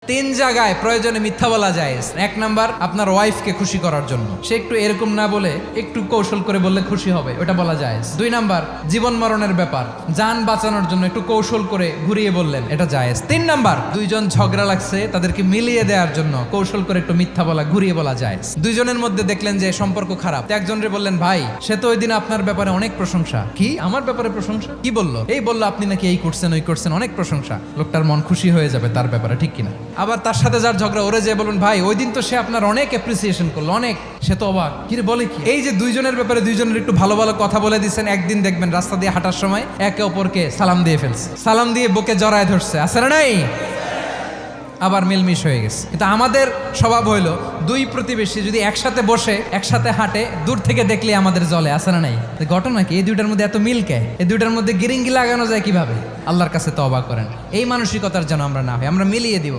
তিন জায়গায় প্রয়োজনে মিথ্যা বলা যায়। এক নাম্বার, আপনার ওয়াইফকে খুশি করার জন্য, সে একটু এরকম না বলে একটু কৌশল করে বললে খুশি হবে, ওটা বলা যায়। দুই নাম্বার, জীবন মরণের ব্যাপার, যান বাঁচানোর জন্য একটু কৌশল করে ঘুরিয়ে বললেন, এটা জায়েজ। তিন নাম্বার, দুইজন ঝগড়া লাগছে তাদেরকে মিলিয়ে দেওয়ার জন্য কৌশল করে একটু মিথ্যা বলা, ঘুরিয়ে বলা যায়। দুইজনের মধ্যে দেখলেন যে সম্পর্ক খারাপ, একজনরে বললেন, ভাই সে তো ওই দিন আপনার ব্যাপারে অনেক প্রশংসা। কি আমার ব্যাপারে প্রশংসা? কি বললো? এই বললো আপনি নাকি এই করছেন ওই করছেন, অনেক প্রশংসা। লোকটার মন খুশি হয়ে যাবে তার ব্যাপারে, ঠিক কিনা? আবার তার সাথে যার ঝগড়া, ওরে যে বলুন, ভাই ওই দিন তো সে আপনার অনেক অ্যাপ্রিসিয়েশন করলো, অনেক। সে তো অবাক, কি রে বলে কি? এই যে দুইজনের ব্যাপারে দুইজনের একটু ভালো ভালো কথা বলে দিচ্ছেন, একদিন দেখবেন রাস্তা দিয়ে হাঁটার সময় একে অপরকে সালাম দিয়ে ফেলছে, সালাম দিয়ে বুকে জড়ায় ধরছে, আছে না নাই? আবার মিলমিশ হয়ে গেছে। কিন্তু আমাদের স্বভাব হইলো, দুই প্রতিবেশী যদি একসাথে বসে একসাথে হাঁটে, দূর থেকে দেখলে আমাদের জলে, আছে না নাই? ঘটনা কি? এই দুইটার মধ্যে এত মিল কে? এই দুইটার মধ্যে গিরিঙ্গি লাগানো যায় কিভাবে? আল্লাহর কাছে তওবা করেন, এই মানসিকতার যেন আমরা না হয়, আমরা মিলিয়ে দিব।